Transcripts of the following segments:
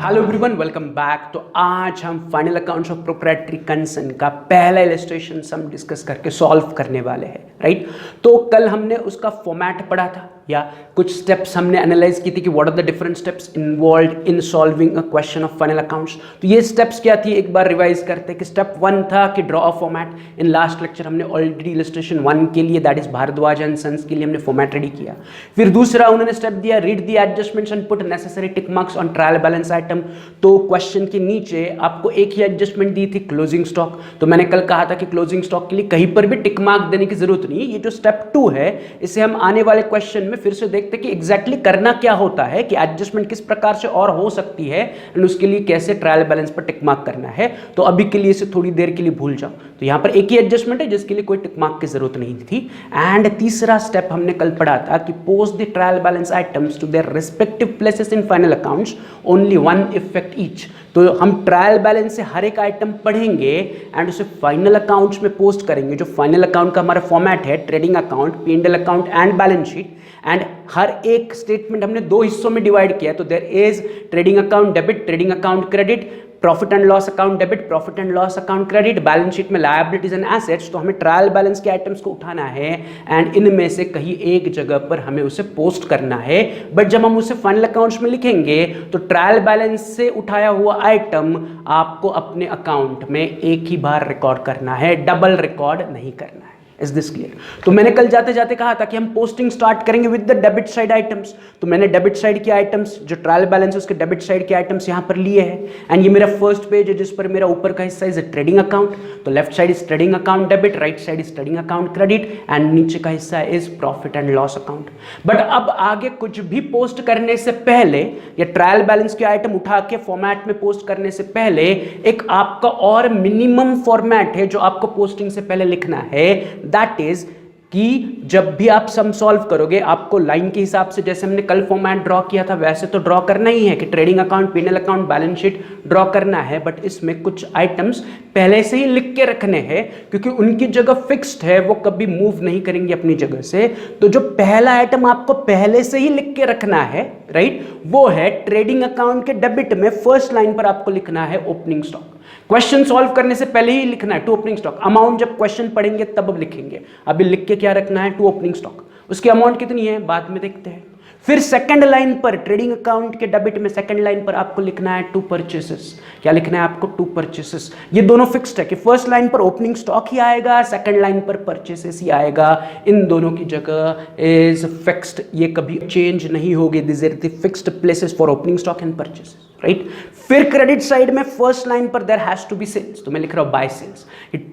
Hello everyone, welcome back. तो आज हम final accounts of proprietary concern का पहला इलस्ट्रेशन सम डिस्कस करके सॉल्व करने वाले हैं, राइट। तो कल हमने उसका फॉर्मेट पढ़ा था या कुछ स्टेप्स हमने एनालाइज की थी कि what are the different steps involved in solving a question of final accounts. तो ये स्टेप्स क्या थी, एक बार रिवाइज करते हैं कि स्टेप 1 था कि draw a format. In last lecture हमने ऑलरेडी इलस्ट्रेशन 1 के लिए, that is Bhardwaj and sons के लिए हमने फॉर्मेट रेडी किया। फिर दूसरा उन्होंने स्टेप दिया, read the adjustments and put necessary tick marks on trial balance item. तो क्वेश्चन के नीचे आपको एक ही एडजस्टमेंट दी थी, क्लोजिंग स्टॉक। तो मैंने कल कहा था कि क्लोजिंग स्टॉक के लिए कहीं पर भी टिक मार्क देने की जरूरत नहीं है। ये जो स्टेप 2 है, इसे हम आने वाले क्वेश्चन में फिर से देखते हैं कि एग्जैक्टली करना क्या होता है, कि एडजस्टमेंट किस प्रकार से और हो सकती है एंड उसके लिए कैसे ट्रायल बैलेंस पर टिक मार्क करना है। तो अभी के लिए इसे थोड़ी देर के लिए भूल जाओ। तो यहां पर एक ही एडजस्टमेंट है जिसके लिए कोई टिक मार्क की जरूरत नहीं थी। एंड तीसरा स्टेप हमने कल पढ़ा था कि post the trial balance items to their respective places in final accounts, only one effect each. तो हम ट्रायल बैलेंस से हर एक आइटम पढ़ेंगे एंड उसे फाइनल अकाउंट्स में पोस्ट करेंगे। जो फाइनल अकाउंट का हमारा फॉर्मेट है, trading account, P&L account and balance sheet. And हर एक स्टेटमेंट हमने 2 हिस्सों में डिवाइड किया। तो there is trading account debit, trading account credit, profit and loss account debit, profit and loss account credit, balance sheet में liabilities and assets. तो हमें ट्रायल बैलेंस के आइटम्स को उठाना है एंड इनमें से कहीं एक जगह पर हमें उसे पोस्ट करना है। बट जब हम उसे फाइनल अकाउंट्स में लिखेंगे तो ट्रायल बैलेंस से उठाया हुआ आइटम आपको अपने अकाउंट में एक ही बार रिकॉर्ड करना है, डबल रिकॉर्ड नहीं करना है। Is this clear? तो मैंने कल जाते जाते कहा था कि हम पोस्टिंग स्टार्ट करेंगे with the debit side items. तो मैंने डेबिट साइड के आइटम्स, जो ट्रायल बैलेंस है उसके डेबिट साइड के आइटम्स यहां पर लिए हैं। एंड ये मेरा फर्स्ट पेज है जिस पर मेरा ऊपर का हिस्सा इज ट्रेडिंग अकाउंट। तो left side is trading account debit, right side is trading account credit and नीचे का हिस्सा is profit and loss account. But अब आगे कुछ भी पोस्ट करने से पहले या ट्रायल बैलेंस के आइटम उठा के फॉर्मेट में पोस्ट करने से पहले एक आपका और मिनिमम फॉर्मेट है जो आपको पोस्टिंग से पहले लिखना है। दैट इज कि जब भी आप सम सॉल्व करोगे आपको लाइन के हिसाब से, जैसे हमने कल फॉर्मेट ड्रॉ किया था वैसे तो ड्रॉ करना ही है कि trading account, P&L account, balance sheet draw करना है। बट इसमें कुछ आइटम्स पहले से ही लिख के रखने हैं क्योंकि उनकी जगह फिक्स्ड है, वो कभी मूव नहीं करेंगे अपनी जगह से। तो जो पहला आइटम आपको पहले से ही लिख के रखना है, राइट, वो है ट्रेडिंग अकाउंट के डेबिट में फर्स्ट लाइन पर आपको लिखना है ओपनिंग स्टॉक। क्वेश्चन सॉल्व करने से पहले ही लिखना है टू ओपनिंग स्टॉक। अमाउंट जब क्वेश्चन पढ़ेंगे तब लिखेंगे, अभी लिख के क्या रखना है, टू ओपनिंग स्टॉक। उसकी अमाउंट कितनी है बाद में देखते हैं। फिर सेकंड लाइन पर ट्रेडिंग अकाउंट के डेबिट में सेकंड लाइन पर आपको लिखना है टू परचेसेस। क्या लिखना है आपको, टू परचेसेस। ये दोनों फिक्स्ड है कि फर्स्ट लाइन पर ओपनिंग स्टॉक ही आएगा, सेकंड लाइन पर परचेसेस ही आएगा। इन दोनों की जगह इज फिक्स्ड, ये कभी चेंज नहीं होगी। This are the fixed places for opening stock and purchases, right. फिर क्रेडिट साइड में फर्स्ट लाइन पर there has to be sales. तो मैं लिख रहा हूं बाय सेल्स।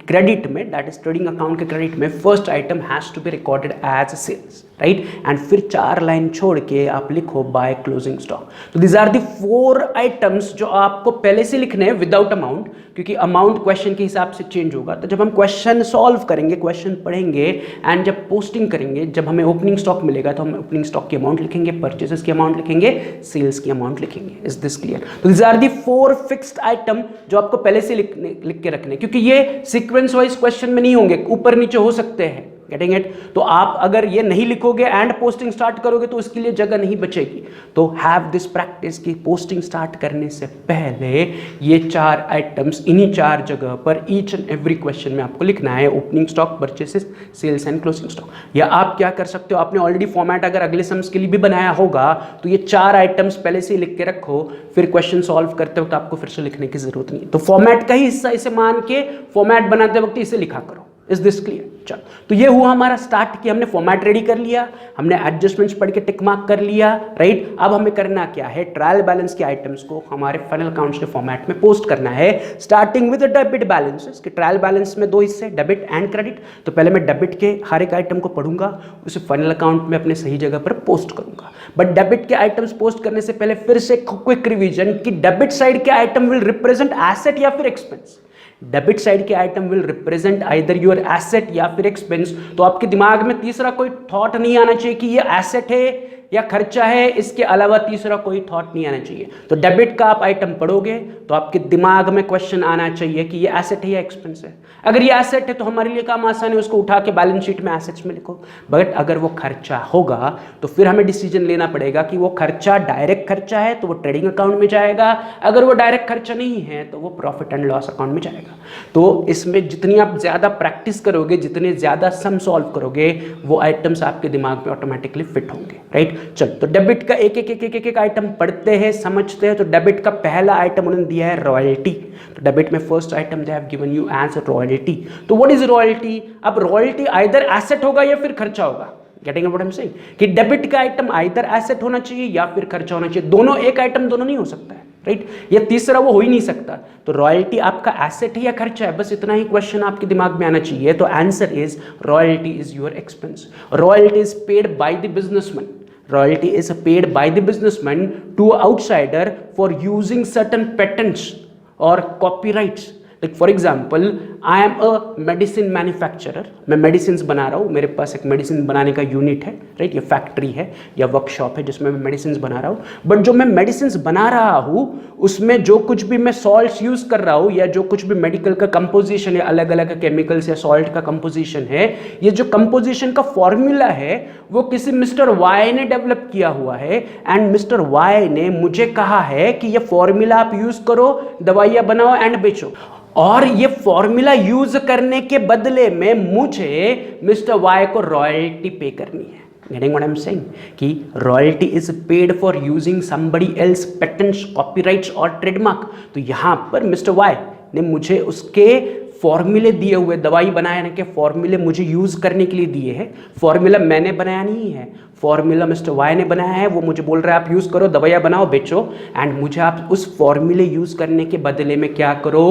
क्रेडिट में, दैट इज ट्रेडिंग अकाउंट के क्रेडिट में first item has to be recorded as sales, right. And फिर 4 लाइन छोड़ के आप लिखो बाय क्लोजिंग स्टॉक। तो दीज आर दी 4 आइटम्स जो आपको पहले से लिखने हैं विदाउट अमाउंट, क्योंकि अमाउंट क्वेश्चन के हिसाब से चेंज होगा। तो जब हम क्वेश्चन सॉल्व करेंगे, क्वेश्चन पढ़ेंगे एंड जब पोस्टिंग करेंगे, जब हमें ओपनिंग स्टॉक मिलेगा तो हम ओपनिंग स्टॉक की अमाउंट लिखेंगे, परचेसेस की अमाउंट लिखेंगे, सेल्स की अमाउंट लिखेंगे। Is this clear? तो these are the 4 fixed item जो आपको पहले से लिख के रखने, क्योंकि ये सीक्वेंस वाइज क्वेश्चन में नहीं होंगे, ऊपर नीचे हो सकते हैं। Getting it? तो आप अगर ये नहीं लिखोगे एंड पोस्टिंग स्टार्ट करोगे तो उसके लिए जगह नहीं बचेगी। तो हैव दिस प्रैक्टिस की पोस्टिंग स्टार्ट करने से पहले ये 4 आइटम्स इन्हीं 4 जगह पर ईच एंड एवरी क्वेश्चन में आपको लिखना है, opening stock, purchases, sales and closing stock. या आप क्या कर सकते हो, आपने ऑलरेडी फॉर्मेट अगर अगले सम्स के लिए भी बनाया होगा तो ये 4 आइटम्स पहले से ही लिख के रखो, फिर क्वेश्चन सॉल्व करते वक्त आपको फिर से लिखने की जरूरत नहीं। तो फॉर्मेट का ही हिस्सा इसे मान के फॉर्मेट बनाते वक्त इसे लिखा करो। Is this clear? चलो, तो ये हुआ हमारा स्टार्ट कि हमने फॉर्मेट रेडी कर लिया, हमने एडजस्टमेंट्स पढ़ के टिक मार्क कर लिया, राइट। अब हमें करना क्या है, ट्रायल बैलेंस के आइटम्स को हमारे फाइनल अकाउंट्स के फॉर्मेट में पोस्ट करना है, स्टार्टिंग विद डेबिट बैलेंसेस। कि ट्रायल बैलेंस में 2 हिस्से, डेबिट एंड क्रेडिट। तो पहले मैं डेबिट के हर एक आइटम को पढ़ूंगा, उसे फाइनल अकाउंट में अपने सही जगह पर पोस्ट करूंगा। बट डेबिट के आइटम्स पोस्ट करने से पहले फिर से क्विक रिवीजन कि डेबिट साइड के आइटम विल रिप्रेजेंट एसेट या फिर एक्सपेंस। डेबिट साइड के item will represent either your asset या फिर एक्सपेंस। तो आपके दिमाग में तीसरा कोई थॉट नहीं आना चाहिए कि ये एसेट है या खर्चा है, इसके अलावा तीसरा कोई थॉट नहीं आना चाहिए। तो डेबिट का आप आइटम पढ़ोगे तो आपके दिमाग में क्वेश्चन आना चाहिए कि ये एसेट है या एक्सपेंस है। अगर ये एसेट है तो हमारे लिए काम आसान है, उसको उठा के बैलेंस शीट में एसेट्स में लिखो। बट अगर वो खर्चा होगा तो फिर हमें डिसीजन लेना पड़ेगा कि वो खर्चा डायरेक्ट खर्चा है तो वो ट्रेडिंग अकाउंट में जाएगा, अगर वो डायरेक्ट खर्चा नहीं है तो वो प्रॉफिट एंड लॉस अकाउंट में जाएगा। तो इसमें जितनी आप ज़्यादा प्रैक्टिस करोगे, जितने ज़्यादा सम सॉल्व करोगे, वो आइटम्स आपके दिमाग में ऑटोमेटिकली फिट होंगे, राइट। चल, तो डेबिट का एक आइटम पढ़ते हैं, समझते हैं। तो डेबिट का पहला आइटम उन्होंने दिया है रॉयल्टी। तो डेबिट में first item they have given you as royalty. तो व्हाट इज रॉयल्टी? अब रॉयल्टी आइदर एसेट होगा या फिर खर्चा होगा। Getting what I am saying कि डेबिट का आइटम आइदर एसेट होना चाहिए या फिर खर्चा होना चाहिए। दोनों एक आइटम दोनों नहीं हो सकता है, राइट। या तीसरा वो हो ही नहीं सकता। तो रॉयल्टी आपका एसेट है या खर्चा है, बस इतना ही क्वेश्चन आपके दिमाग में आना चाहिए। तो answer is royalty is your expense. Royalty is paid by the businessman. Royalty is paid by the businessman to outsider for using certain patents or copyrights. Like for example, I am a medicine manufacturer. मैं medicine बना रहा हूँ, मेरे पास एक medicine बनाने का unit है, right. ये फैक्ट्री है या वर्कशॉप है जिसमें मैं मेडिसिन बना रहा हूँ। बट जो मैं मेडिसिन बना रहा हूँ उसमें जो कुछ भी मैं सॉल्ट्स यूज़ कर रहा हूँ या जो कुछ भी मेडिकल का कंपोजिशन है, अलग अलग केमिकल्स या सॉल्ट का कंपोजिशन है, ये जो कंपोजिशन का फॉर्मूला है वो किसी मिस्टर वाई ने डेवलप किया हुआ है। एंड मिस्टर वाई ने मुझे कहा है कि ये फॉर्मूला आप यूज़ करो, दवाइयाँ बनाओ एंड बेचो। और ये फॉर्मूला यूज करने के बदले में मुझे मिस्टर वाई को रॉयल्टी पे करनी है। Getting what I'm saying? कि royalty is paid for using somebody else patents, copyrights और ट्रेडमार्क। तो यहां पर मिस्टर वाई ने मुझे उसके फॉर्मूले दिए हुए, दवाई बनाने के फॉर्मूले मुझे यूज करने के लिए दिए हैं। फॉर्मूला मैंने बनाया नहीं है, फॉर्मूला मिस्टर वाई ने बनाया है। वो मुझे बोल रहा है आप यूज करो, दवाइयाँ बनाओ, बेचो, एंड मुझे आप उस फॉर्मूले यूज करने के बदले में क्या करो?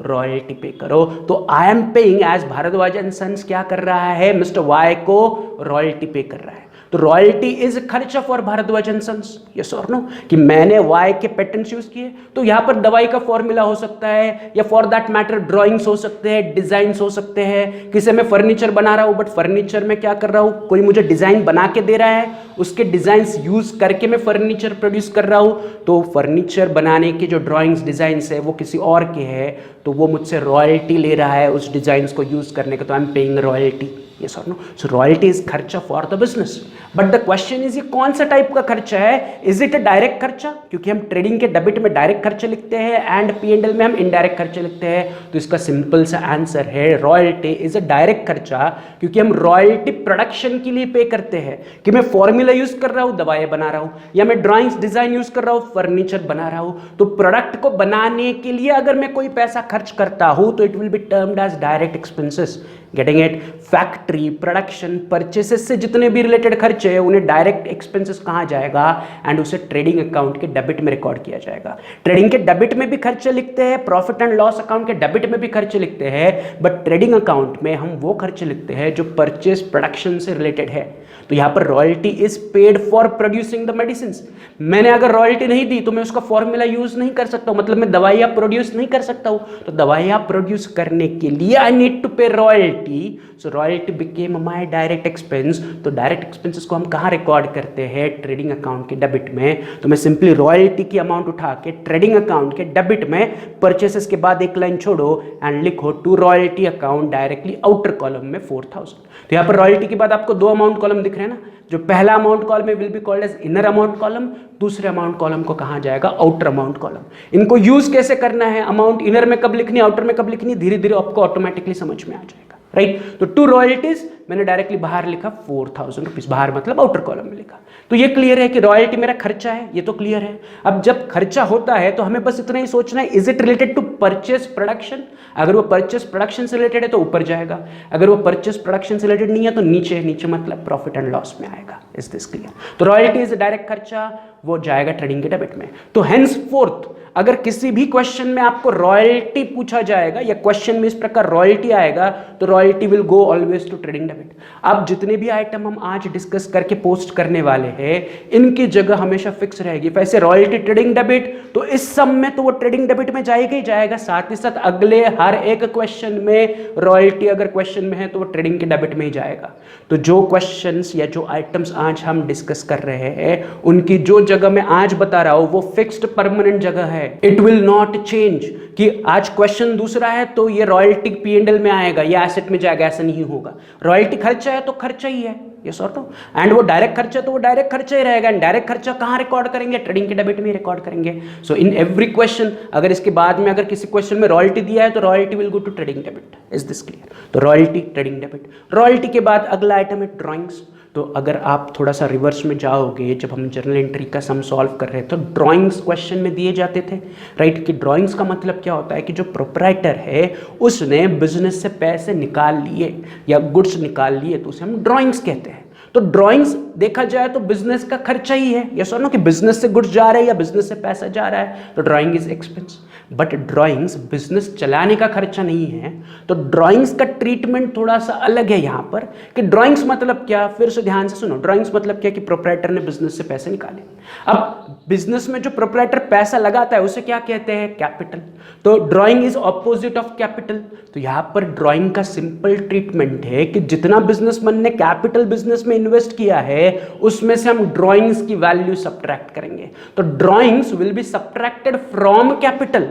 रॉयल्टी पे करो। तो I am paying as Bhardwaj and sons क्या कर रहा है? मिस्टर वाई को रॉयल्टी पे कर रहा है। तो रॉयल्टी इज खर्चा for Bhardwaj and sons, yes और नो? कि मैंने वाई के पेटेंट्स यूज किए। तो यहां पर दवाई का फॉर्मूला हो सकता है या फॉर दैट मैटर ड्राइंग्स हो सकते हैं, डिजाइन्स हो सकते हैं। किसी मैं फर्नीचर बना रहा हूं बट फर्नीचर में क्या कर रहा हूं, कोई मुझे डिजाइन बना के दे रहा है, उसके डिजाइन्स यूज करके मैं फर्नीचर प्रोड्यूस कर रहा हूं। तो फर्नीचर बनाने के जो ड्राइंग्स डिजाइन्स है वो किसी और के है, तो वो मुझसे रॉयल्टी ले रहा है उस डिजाइन्स को यूज करने का। तो I am paying royalty, yes or no? So royalty is खर्चा for the business. But the question is ये कौन सा टाइप का खर्चा है? Is it a direct खर्चा? क्योंकि हम ट्रेडिंग के डेबिट में डायरेक्ट खर्चे लिखते हैं एंड P&L में हम इनडायरेक्ट खर्चे लिखते हैं। तो इसका सिंपल सा आंसर है रॉयल्टी इज अ डायरेक्ट खर्चा, क्योंकि हम रॉयल्टी प्रोडक्शन के लिए पे करते हैं कि मैं फॉर्मूला यूज कर रहा हूँ, दवाएं बना रहा हूँ, या मैं ड्राइंग्स डिजाइन यूज कर रहा हूँ, फर्नीचर बना रहा हूँ। तो प्रोडक्ट को बनाने के लिए अगर मैं कोई पैसा खर्च करता हूँ तो it will be termed as direct expenses. Getting it? Factory, production, purchases से जितने भी रिलेटेड खर्चे हैं उन्हें डायरेक्ट एक्सपेंसेस कहा जाएगा एंड उसे ट्रेडिंग अकाउंट के डेबिट में रिकॉर्ड किया जाएगा। ट्रेडिंग के डेबिट में भी खर्चे लिखते हैं, प्रॉफिट एंड लॉस अकाउंट के डेबिट में भी खर्चे लिखते हैं, बट ट्रेडिंग अकाउंट में हम वो खर्चे लिखते हैं जो परचेस प्रोडक्शन से रिलेटेड है। तो यहां पर royalty is paid for producing the medicine. मैंने अगर रॉयल्टी नहीं दी तो मैं उसका फॉर्मूला यूज नहीं कर सकता हूं, मतलब मैं दवाइयां प्रोड्यूस नहीं कर सकता हूं। तो दवाइयां प्रोड्यूस करने के लिए आई नीड टू पे royalty. So royalty became my direct expense. तो डायरेक्ट एक्सपेंसेस को हम कहां रिकॉर्ड करते हैं? ट्रेडिंग अकाउंट के डेबिट में। तो मैं सिंपली रॉयल्टी की अमाउंट उठा के ट्रेडिंग अकाउंट के डेबिट में, परचेसेस के बाद एक लाइन छोड़ो एंड लिखो to royalty account directly outer column में 4000। तो यहां पर रॉयल्टी के बाद आपको दो अमाउंट कॉलम दिख रहे हैं ना, जो पहला amount column will be called as inner amount column, दूसरे अमाउंट कॉलम को कहा जाएगा आउटर अमाउंट कॉलम। इनको यूज कैसे करना है, अमाउंट इनर में कब लिखनी, आउटर में कब लिखनी, धीरे धीरे आपको ऑटोमेटिकली समझ में आ जाएगा, राइट। तो टू रॉयल्टीज मैंने डायरेक्टली बाहर लिखा 4000 रुपीज, बाहर मतलब आउटर कॉलम में लिखा। तो ये क्लियर है कि रॉयल्टी मेरा खर्चा है, ये तो क्लियर है। अब जब खर्चा होता है तो हमें बस इतना ही सोचना है, is it related to purchase production? अगर वो परचेस प्रोडक्शन से रिलेटेड है तो ऊपर जाएगा, अगर वो परचेस प्रोडक्शन से रिलेटेड नहीं है तो नीचे, नीचे मतलब प्रॉफिट एंड लॉस में आएगा। Is this clear? तो रॉयल्टी इज डायरेक्ट खर्चा, वो जाएगा ट्रेडिंग के डेबिट में। तो हेंस फोर्थ अगर किसी भी क्वेश्चन में आपको रॉयल्टी पूछा जाएगा या क्वेश्चन में इस प्रकार रॉयल्टी आएगा तो royalty will go always to trading debit. Debit. अब जितने भी आइटम हम आज डिस्कस करके पोस्ट करने वाले हैं इनकी जगह हमेशा फिक्स रहेगी। वैसे रॉयल्टी ट्रेडिंग डेबिट तो इस सम में तो वो ट्रेडिंग डेबिट में जाएगा ही जाएगा, साथ ही साथ अगले हर एक क्वेश्चन में रॉयल्टी अगर क्वेश्चन में है तो वो ट्रेडिंग के डेबिट में ही जाएगा। तो जो क्वेश्चंस या जो आइटम्स आज हम डिस्कस कर रहे हैं उनकी जो जगह मैं आज बता रहा हूं वो फिक्स्ड परमानेंट जगह है। इट विल नॉट चेंज कि आज क्वेश्चन दूसरा है तो ये रॉयल्टी P&L में आएगा या एसेट में जाएगा, ऐसा नहीं होगा। रॉयल्टी खर्चा है तो खर्चा ही है, यस और नो। एंड वो डायरेक्ट खर्चा तो वो डायरेक्ट खर्चा ही रहेगा। एंड डायरेक्ट खर्चा कहां रिकॉर्ड करेंगे? ट्रेडिंग के डेबिट में रिकॉर्ड करेंगे। सो इन एवरी क्वेश्चन अगर इसके बाद में अगर किसी क्वेश्चन में रॉयल्टी दिया है तो royalty will go to trading debit. Is this clear? तो रॉयल्टी ट्रेडिंग डेबिट। रॉयल्टी के बाद अगला आइटम है ड्रॉइंग्स। तो अगर आप थोड़ा सा रिवर्स में जाओगे, जब हम जर्नल एंट्री का सम सॉल्व कर रहे थे तो ड्राइंग्स क्वेश्चन में दिए जाते थे, राइट। कि ड्राइंग्स का मतलब क्या होता है कि जो प्रोप्राइटर है उसने बिजनेस से पैसे निकाल लिए या गुड्स निकाल लिए तो उसे हम ड्राइंग्स कहते हैं। तो ड्राइंग्स देखा जाए तो बिजनेस का खर्चा ही है, यस और नो, कि बिजनेस से गुड्स जा रहे हैं या बिजनेस से पैसा जा रहा है तो drawing is expense. But drawings business चलाने का खर्चा नहीं है। तो ड्राइंग्स का ट्रीटमेंट थोड़ा सा अलग है यहाँ पर कि ड्राइंग्स मतलब क्या, फिर से ध्यान से सुनो। ड्राइंग्स मतलब क्या कि प्रोप्राइटर ने बिजनेस से पैसे निकाले। अब बिजनेस में जो प्रोप्राइटर पैसा लगाता है उसे क्या कहते हैं? कैपिटल। तो drawing is opposite of capital. तो यहाँ पर ड्राइंग का सिंपल ट्रीटमेंट है कि जितना बिजनेसमैन ने कैपिटल बिजनेस में इन्वेस्ट किया है उसमें से हम ड्राइंग्स की वैल्यू सब्ट्रैक्ट करेंगे। तो drawings will be subtracted from capital.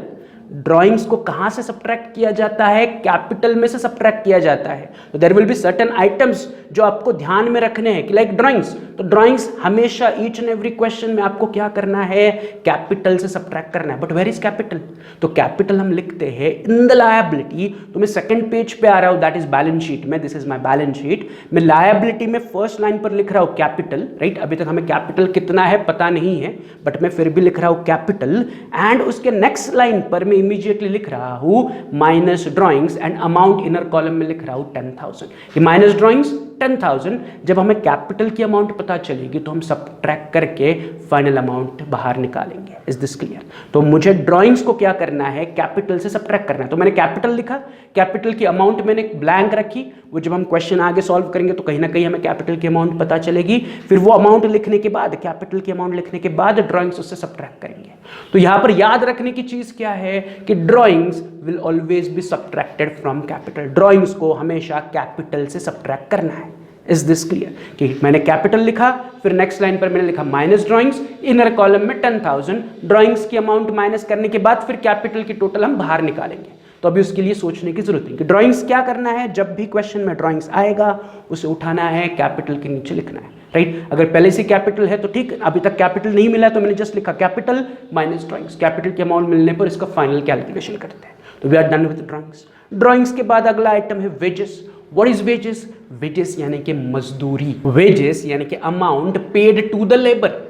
Drawings को कहां से सब्ट्रैक्ट किया जाता है? कैपिटल में से सब्ट्रैक्ट किया जाता है। तो there will be certain items जो आपको ध्यान में रखने हैं कि लाइक ड्राइंग्स। तो ड्राइंग्स हमेशा ईच एंड एवरी क्वेश्चन में आपको क्या करना है? कैपिटल से सब्ट्रैक्ट करना है। But where is capital? तो कैपिटल हम लिखते हैं इन द लायबिलिटी। तो मैं सेकंड पेज पे आ रहा हूं, दैट इज बैलेंस शीट में। This is my balance sheet. मैं लायबिलिटी में फर्स्ट लाइन पर लिख रहा हूं कैपिटल, राइट। अभी तक हमें कैपिटल कितना है पता नहीं है बट मैं फिर भी लिख रहा हूं कैपिटल। एंड उसके नेक्स्ट लाइन पर मैं इमीडिएटली लिख रहा हूं minus drawings and amount inner column में लिख रहा हूं 10,000। कि माइनस ड्राइंग्स 10,000। जब हमें कैपिटल की अमाउंट पता चलेगी तो हम सब्ट्रैक्ट करके फाइनल अमाउंट बाहर निकालेंगे। Is this clear? तो मुझे ड्राइंग्स को क्या करना है? कैपिटल से सब्ट्रैक्ट करना है। तो मैंने कैपिटल लिखा, कैपिटल की अमाउंट मैंने ब्लैंक रखी। वो जब हम क्वेश्चन आगे सॉल्व करेंगे तो कहीं ना कहीं हमें कैपिटल की अमाउंट पता चलेगी। फिर वो अमाउंट लिखने के बाद, कैपिटल की अमाउंट लिखने के बाद ड्राइंग्स उससे सब्ट्रैक्ट करेंगे। तो यहां पर याद रखने की चीज क्या है कि drawings will always be subtracted from capital. Drawings को हमेशा कैपिटल से सब्ट्रैक्ट करना है। Is this clear? कि मैंने कैपिटल लिखा, फिर नेक्स्ट लाइन पर मैंने लिखा माइनस ड्राइंग्स, इनर कॉलम में 10,000। ड्राइंग्स की अमाउंट माइनस करने के बाद फिर कैपिटल की टोटल हम बाहर निकालेंगे। तो अभी उसके लिए सोचने की जरूरत नहीं कि ड्राइंग्स क्या करना है। जब भी क्वेश्चन में ड्राइंग्स आएगा उसे उठाना है, कैपिटल के नीचे लिखना है, राइट। अगर पहले से कैपिटल है तो ठीक, अभी तक कैपिटल नहीं मिला तो मैंने जस्ट लिखा कैपिटल माइनस ड्राइंग्स। कैपिटल की अमाउंट मिलने पर इसका फाइनल कैलकुलेशन करते हैं। तो we are done with drawings. Drawings के बाद अगला आइटम है wages. What is wages? Wages यानी कि मजदूरी। वेजेस यानी कि amount paid to the labour.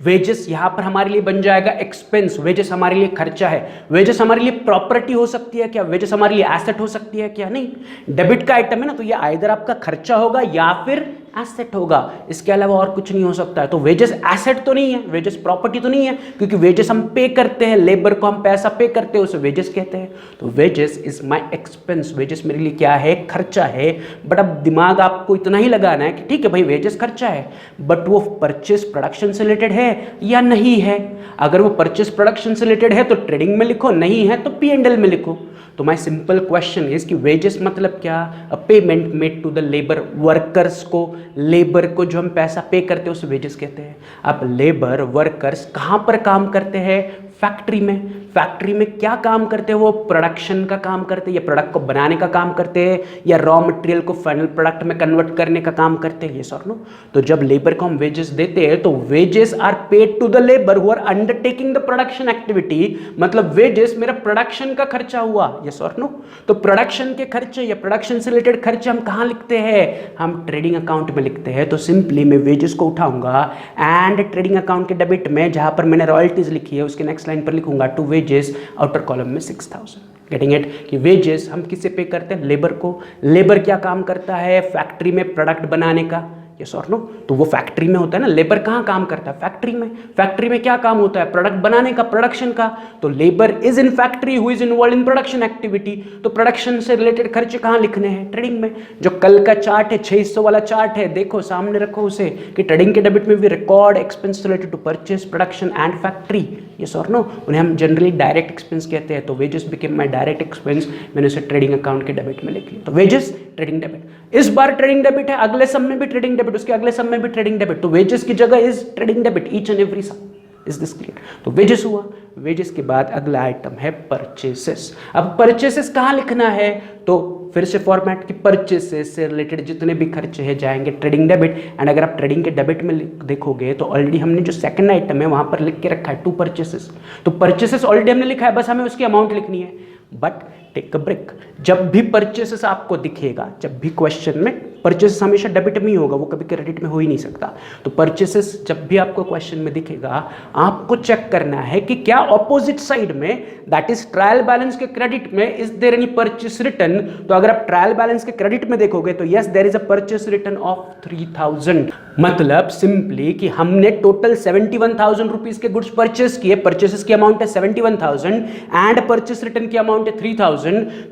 Wages यहां पर हमारे लिए बन जाएगा एक्सपेंस। वेजेस हमारे लिए खर्चा है। वेजेस हमारे लिए प्रॉपर्टी हो सकती है क्या? वेजेस हमारे लिए एसेट हो सकती है क्या? नहीं। डेबिट का आइटम है ना, तो ये आइदर आपका खर्चा होगा या फिर एसेट होगा, इसके अलावा और कुछ नहीं हो सकता है। तो वेजेस एसेट तो नहीं है, वेजेस प्रॉपर्टी तो नहीं है, क्योंकि वेजेस हम पे करते हैं, लेबर को हम पैसा पे करते हैं, उसे वेजेस कहते हैं। तो wages is my expense. Wages मेरे लिए क्या है? खर्चा है। बट अब दिमाग आपको इतना ही लगाना है कि ठीक है भाई वेजेस खर्चा है, बट वो परचेस प्रोडक्शन से रिलेटेड है या नहीं है। अगर वो परचेस प्रोडक्शन से रिलेटेड है तो ट्रेडिंग में लिखो, नहीं है तो P&L में लिखो। तो माय सिंपल क्वेश्चन इज कि वेजेस मतलब क्या? A payment made to the labour. Workers को, लेबर को जो हम पैसा पे करते हैं उसे वेजेस कहते हैं। अब लेबर वर्कर्स कहां पर काम करते हैं? फैक्ट्री में। फैक्ट्री में क्या काम करते हैं? वो प्रोडक्शन का काम करते हैं, या प्रोडक्ट को बनाने का काम करते हैं, या रॉ मटेरियल को फाइनल प्रोडक्ट में कन्वर्ट करने का काम करते हैं, यस और नो। तो जब लेबर को हम वेजेस देते हैं तो wages are paid to the labour who are undertaking the production activity. मतलब वेजेस मेरा प्रोडक्शन का खर्चा हुआ, यस और नो। तो प्रोडक्शन के खर्चे या प्रोडक्शन से रिलेटेड खर्चे हम कहां लिखते हैं? हम ट्रेडिंग अकाउंट में लिखते हैं। तो सिंपली मैं वेजेस को उठाऊंगा एंड ट्रेडिंग अकाउंट के डेबिट में जहां पर मैंने रॉयल्टीज लिखी है उसके नेक्स्ट लाइन पर लिखूंगा टू वेजेस, आउटर कॉलम में 6,000। Getting it? कि वेजेस हम किसे पे करते हैं? लेबर को। लेबर क्या काम करता है? फैक्ट्री में प्रोडक्ट बनाने का, यस और नो? तो वो फैक्ट्री में होता है ना। लेबर कहाँ काम करता है? फैक्ट्री में। फैक्ट्री में क्या काम होता है? प्रोडक्ट बनाने का, प्रोडक्शन का। तो labour is in factory who is involve in production activity. तो प्रोडक्शन से रिलेटेड खर्चे कहाँ लिखने हैं? ट्रेडिंग में। जो कल का चार्ट है, 600 वाला चार्ट है, देखो सामने रखो उसे, कि ट्रेडिंग के डेबिट में भी record expense related to purchase, production and factory. Yes और नो? उन्हें हम जनरली डायरेक्ट एक्सपेंस कहते हैं। तो wages became my direct expense, मैंने उसे ट्रेडिंग अकाउंट के डेबिट में लिख लिया। तो वेजेस ट्रेडिंग डेबिट। इस बार ट्रेडिंग डेबिट है, अगले सम में भी ट्रेडिंग डेबिट, उसके अगले सम में भी ट्रेडिंग डेबिट। तो वेजेस की जगह is trading debit each and every sum. Is this clear? तो वेजेस हुआ। वेजेस के बाद अगला आइटम है परचेसेस। अब परचेसेस कहाँ लिखना है? तो फिर से फॉर्मेट की परचेसेस से रिलेटेड जितने भी खर्चे हैं जाएंगे ट्रेडिंग डेबिट। एंड अगर आप ट्रेडिंग के डेबिट में देखोगे तो ऑलरेडी हमने जो सेकंड आइटम है वहां पर लिख के रखा है 2 परचेसेस। तो परचेसेस ऑलरेडी हमने लिखा है, बस हमें उसकी अमाउंट लिखनी है। बट टेक अ ब्रेक, जब भी परचेसेस आपको दिखेगा, जब भी क्वेश्चन में, परचेसेस हमेशा डेबिट में ही होगा, वो कभी क्रेडिट में हो ही नहीं सकता। तो परचेसेस जब भी आपको क्वेश्चन में दिखेगा, आपको चेक करना है कि क्या ऑपोजिट साइड में, दैट इज ट्रायल बैलेंस के क्रेडिट में, is there any purchase return. तो अगर आप ट्रायल बैलेंस के क्रेडिट में देखोगे तो yes there is a purchase return of 3000। मतलब सिंपली कि हमने टोटल 71,000 रुपीज के गुड्स परचेस किए, परचेसेस की अमाउंट है 71,000 एंड परचेस रिटर्न की अमाउंट है 3000।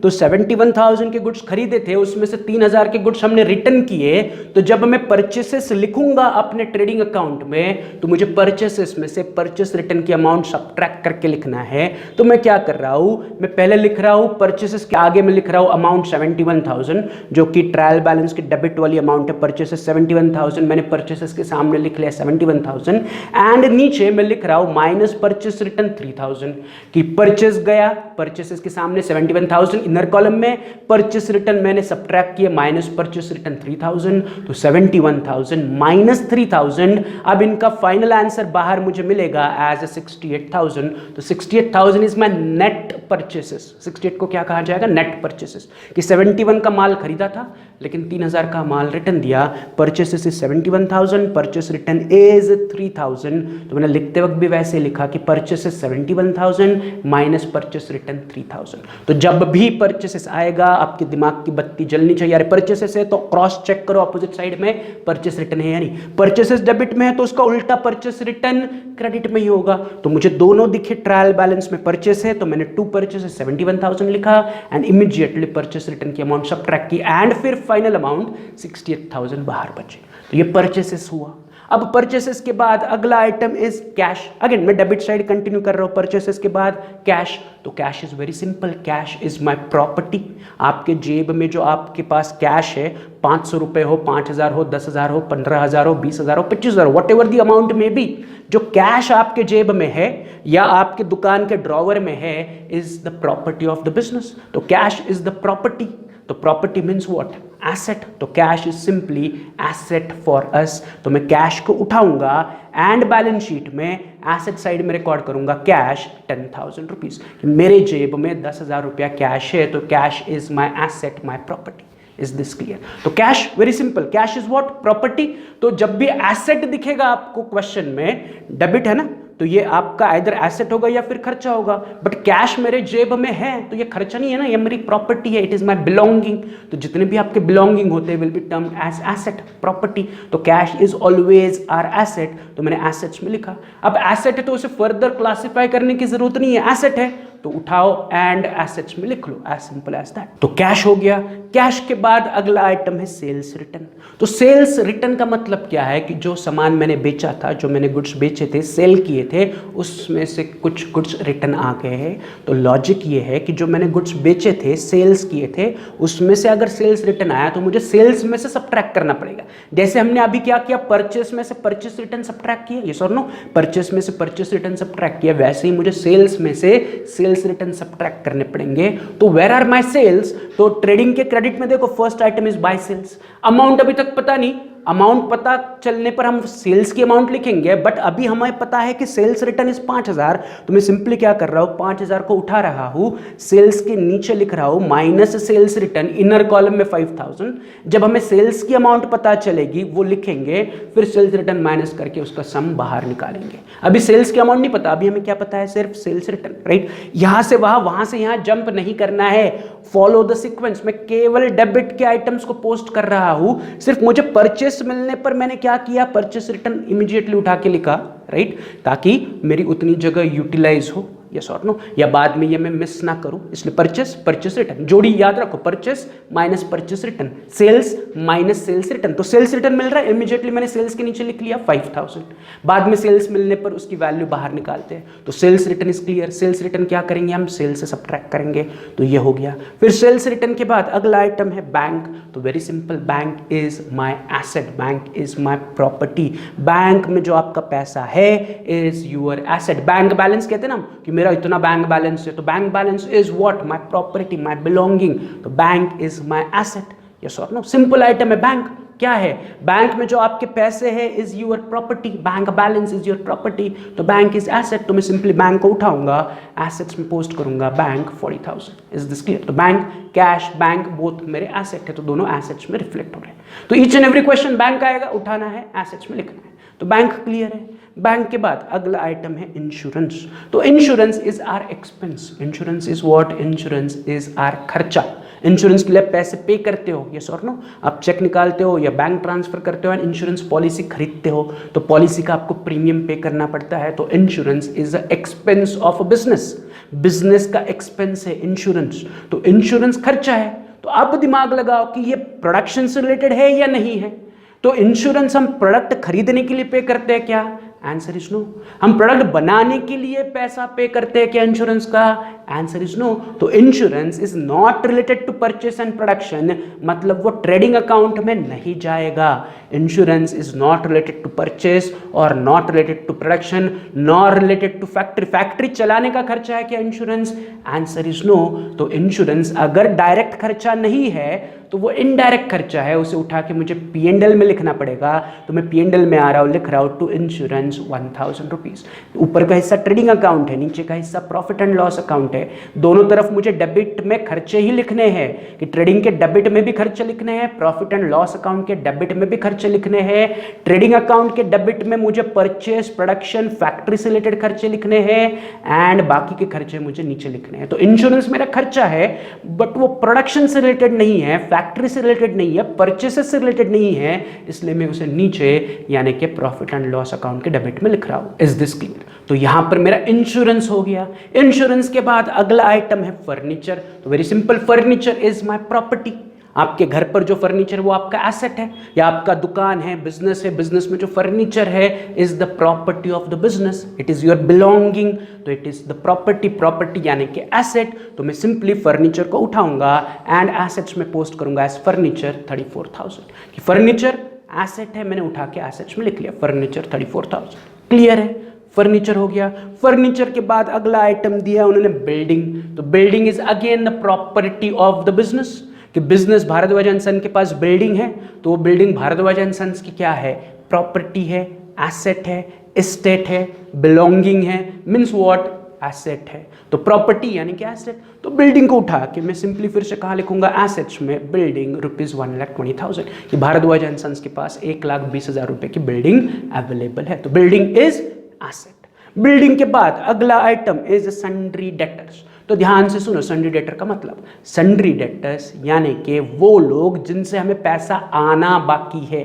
तो 71,000 के गुड्स खरीदे थे, उसमें से 3,000 के गुड्स हमने रिटर्न किए। तो जब मैं परचेसेस लिखूंगा अपने ट्रेडिंग अकाउंट में, तो मुझे परचेसेस में से परचेस रिटर्न की अमाउंट सब्ट्रैक्ट करके लिखना है। तो मैं क्या कर रहा हूं, मैं पहले लिख रहा हूं परचेसेस के आगे मैं लिख रहा हूं अमाउंट 71,000, जो कि ट्रायल बैलेंस की डेबिट वाली अमाउंट है। परचेसेस 71,000, मैंने परचेसेस के सामने लिख लिया 71,000 एंड नीचे मैं लिख रहा हूं माइनस परचेस रिटर्न 3000 कि परचेस गया, परचेसेस के सामने 71,000 इनर कॉलम में, परचेस रिटर्न मैंने सब्ट्रैक्ट किया माइनस परचेस रिटर्न 3000। तो 71,000 माइनस 3000। अब इनका फाइनल आंसर बाहर मुझे मिलेगा एज 68,000। तो 68,000 इज माय नेट परचेसेस। 68 को क्या कहा जाएगा? Net purchases. कि 71 का माल खरीदा था लेकिन 3,000 का माल रिटर्न दिया। Purchases is 71,000, purchase return is 3000। तो मैंने लिखते वक्त भी वैसे लिखा कि परचेसेस 71,000 माइनस परचेस रिटर्न 3000। तो जब भी परचेसेस आएगा आपके दिमाग की बत्ती जलनी चाहिए। अरे परचेसेस है तो क्रॉस चेक करो अपोजिट साइड में परचेस रिटर्न है या नहीं। परचेसेस डेबिट में है तो उसका उल्टा परचेस रिटर्न क्रेडिट में ही होगा। तो मुझे दोनों दिखे, ट्रायल बैलेंस में परचेस है तो मैंने 2 परचेसेस 71,000 लिखा एंड इमीडिएटली परचेस रिटर्न की अमाउंट सब्ट्रैक्ट की एंड फिर फाइनल अमाउंट 68,000 बाहर बचे। तो ये परचेसेस हुआ। अब परचेसेस के बाद अगला आइटम इज कैश। अगेन मैं डेबिट साइड कंटिन्यू कर रहा हूं। परचेसेस के बाद कैश। तो cash is very simple, cash is my property. आपके जेब में जो आपके पास कैश है, 500 रुपए हो, 5,000 हो, 10,000 हो, 15,000 हो, 20,000 हो, 25,000 हो, वट एवर द अमाउंट में बी, जो कैश आपके जेब में है या आपके दुकान के ड्रॉवर में है, is the property of the business. तो कैश इज द प्रॉपर्टी। तो प्रॉपर्टी मीन्स व्हाट? एसेट। तो cash is simply asset for us. तो मैं कैश को उठाऊंगा एंड बैलेंस शीट में एसेट साइड में रिकॉर्ड करूंगा कैश 10,000 रुपीज। मेरे जेब में 10,000 रुपया कैश है तो cash is my asset, my property. Is this clear? तो cash very simple, cash is what? Property. तो जब भी एसेट दिखेगा आपको क्वेश्चन में, डेबिट है ना, तो ये आपका आइदर एसेट होगा या फिर खर्चा होगा। बट कैश मेरे जेब में है तो ये खर्चा नहीं है ना, ये मेरी प्रॉपर्टी है, इट इज माय बिलोंगिंग। तो जितने भी आपके बिलोंगिंग होते हैं will be term as asset, property. तो cash is always are asset. तो मैंने एसेट्स में लिखा। अब एसेट है तो उसे फर्दर क्लासिफाई करने की जरूरत नहीं है, एसेट है तो उठाओ एंड एसेट्स में लिख लो, एज सिंपल एज दैट। तो कैश हो गया। कैश के बाद अगला आइटम है सेल्स रिटर्न। तो सेल्स रिटर्न का मतलब क्या है कि जो सामान मैंने बेचा था, जो मैंने गुड्स बेचे थे, सेल किए थे, उसमें से कुछ गुड्स रिटर्न आ गए हैं। तो लॉजिक ये है कि जो मैंने गुड्स बेचे थे, सेल्स किए थे, उसमें से अगर सेल्स रिटर्न आया तो मुझे सेल्स में से सब्ट्रैक्ट करना पड़ेगा। जैसे हमने अभी क्या किया, परचेस में से परचेस रिटर्न सब्ट्रैक्ट किया, यस और नो? परचेस में से परचेस रिटर्न सब्ट्रैक्ट किया, वैसे ही मुझे सेल्स में से सेल्स रिटर्न सब्ट्रैक्ट करने पड़ेंगे। तो वेयर आर माय सेल्स? तो ट्रेडिंग के क्रेडिट में देखो first item is by sales. Amount अभी तक पता नहीं, अमाउंट पता चलने पर हम सेल्स की अमाउंट लिखेंगे, बट अभी हमें पता है कि सेल्स रिटर्न इज 5,000। तो मैं सिंपली क्या कर रहा हूं, 5,000 को उठा रहा हूं, सेल्स के नीचे लिख रहा हूं minus sales return, inner column में 5,000। जब हमें सेल्स की अमाउंट पता चलेगी वो लिखेंगे, फिर सेल्स रिटर्न माइनस करके उसका सम बाहर निकालेंगे। अभी सेल्स की अमाउंट नहीं पता, अभी हमें क्या पता है, सिर्फ सेल्स रिटर्न, राइट? यहां से वहां से यहां जंप नहीं करना है, फॉलो द सीक्वेंस। मैं केवल डेबिट के आइटम्स को पोस्ट कर रहा हूं, सिर्फ मुझे परचेस परचेस मिलने पर मैंने क्या किया, परचेस रिटर्न इमीडिएटली उठा के लिखा, राइट, ताकि मेरी उतनी जगह यूटिलाइज हो, यस और नो, या बाद में ये मैं मिस ना करूं, इसलिए परचेस रिटर्न जोड़ी याद रखो, purchase minus purchase return, sales minus sales return. तो सेल्स रिटर्न मिल रहा है, इमीडिएटली मैंने सेल्स के नीचे लिख लिया 5000, बाद में सेल्स मिलने पर उसकी वैल्यू बाहर निकालते हैं, तो sales return is clear. Sales return क्या करेंगे हम, सेल्स से सब्ट्रैक्ट करेंगे, तो ये हो गया। फिर सेल्स रिटर्न के बाद अगला आइटम है बैंक, तो very simple, bank is my asset, bank is my property, bank में जो आपका पैसा है is your asset. Bank balance कहते हैं ना कि मेरा इतना बैंक बैलेंस है, तो bank balance is what, my property, my belonging, तो bank is my asset, yes और नो, सिंपल आइटम है। बैंक क्या है, बैंक में जो आपके पैसे हैं is your property, bank balance is your property, तो बैंक इज एसेट, तो मैं सिंपली बैंक को उठाऊंगा, एसेट्स में पोस्ट करूंगा बैंक 40,000, इज दिस क्लियर। तो बैंक, कैश, बैंक बोथ मेरे एसेट है, तो दोनों एसेट्स में रिफ्लेक्ट हो रहे हैं। तो each and every question bank आएगा, उठाना है, एसेट्स में लिखना है, तो बैंक क्लियर है। बैंक के बाद अगला आइटम है इंश्योरेंस, तो insurance is our expense, insurance is what, insurance is our खर्चा। इंश्योरेंस के लिए पैसे पे करते हो, यस और नो, आप चेक निकालते हो या बैंक ट्रांसफर करते हो एंड इंश्योरेंस पॉलिसी खरीदते हो, तो पॉलिसी का आपको प्रीमियम पे करना पड़ता है, तो insurance is a expense of a business, business का एक्सपेंस है इंश्योरेंस, तो इंश्योरेंस खर्चा है। तो अब दिमाग लगाओ कि ये प्रोडक्शन से रिलेटेड है या नहीं है, तो इंश्योरेंस हम प्रोडक्ट खरीदने के लिए पे करते हैं क्या, आंसर इज नो। हम प्रोडक्ट बनाने के लिए पैसा पे करते हैं क्या इंश्योरेंस का, आंसर इज नो। तो insurance is not related to purchase and production, मतलब वो ट्रेडिंग अकाउंट में नहीं जाएगा। Insurance is not related to purchase और not related to production, not related to factory, factory चलाने का खर्चा है क्या इंश्योरेंस, आंसर इज नो। तो इंश्योरेंस अगर डायरेक्ट खर्चा नहीं है तो वो इनडायरेक्ट खर्चा है, उसे उठा के मुझे P&L में लिखना पड़ेगा, तो मैं P&L में आ रहा हूँ, लिख रहा हूँ टू इंश्योरेंस 1000 रुपीज। ऊपर का हिस्सा ट्रेडिंग अकाउंट है, नीचे का हिस्सा प्रॉफिट एंड लॉस अकाउंट है, दोनों तरफ मुझे डेबिट में खर्चे ही लिखने हैं, कि ट्रेडिंग के डेबिट में भी खर्चे लिखने हैं, प्रॉफिट एंड लॉस अकाउंट के डेबिट में भी खर्चे लिखने हैं। ट्रेडिंग अकाउंट के डेबिट में मुझे परचेस, प्रोडक्शन, फैक्ट्री से रिलेटेड खर्चे लिखने हैं एंड बाकी के खर्चे मुझे नीचे लिखने हैं। तो इंश्योरेंस मेरा खर्चा है, बट वो प्रोडक्शन से रिलेटेड नहीं है, फैक्ट्री से रिलेटेड नहीं है, परचेसेस से रिलेटेड नहीं है, इसलिए मैं उसे नीचे यानी कि प्रॉफिट एंड लॉस अकाउंट के डेबिट में लिख रहा हूं। Is this clear? तो यहां पर मेरा इंश्योरेंस हो गया। इंश्योरेंस के बाद अगला आइटम है फर्नीचर, तो very simple, furniture is my property. आपके घर पर जो फर्नीचर वो आपका एसेट है, या आपका दुकान है, बिजनेस में जो फर्नीचर है is the property of the business, it is your belonging, तो इट इज द प्रॉपर्टी यानी कि एसेट। तो मैं सिंपली फर्नीचर को उठाऊंगा एंड एसेट्स में पोस्ट करूंगा एज फर्नीचर 34,000, कि फर्नीचर एसेट है, मैंने उठा के एसेट्स में लिख लिया फर्नीचर 34,000। क्लियर है? फर्नीचर हो गया। फर्नीचर के बाद अगला आइटम दिया उन्होंने बिल्डिंग, तो building is again the property of the business, कि बिजनेस भारद्वाज एंड सन के पास बिल्डिंग है, तो वो बिल्डिंग भारद्वाज एंड सन्स की क्या है, प्रॉपर्टी है, एसेट है, एस्टेट है, बिलोंगिंग है, मीन्स व्हाट, एसेट है। तो प्रॉपर्टी यानी कि एसेट, तो बिल्डिंग को उठा के मैं सिंपली फिर से कहाँ लिखूंगा, एसेट्स में बिल्डिंग ₹1,20,000, कि भारद्वाज एंड सन्स के पास 1,20,000 रुपए की बिल्डिंग अवेलेबल है, तो बिल्डिंग इज एसेट। बिल्डिंग के बाद अगला आइटम इज सन्ड्री डेटर्स, तो ध्यान से सुनो, सन्ड्री डेटर का मतलब, सन्ड्री डेटर्स यानी कि वो लोग जिनसे हमें पैसा आना बाकी है।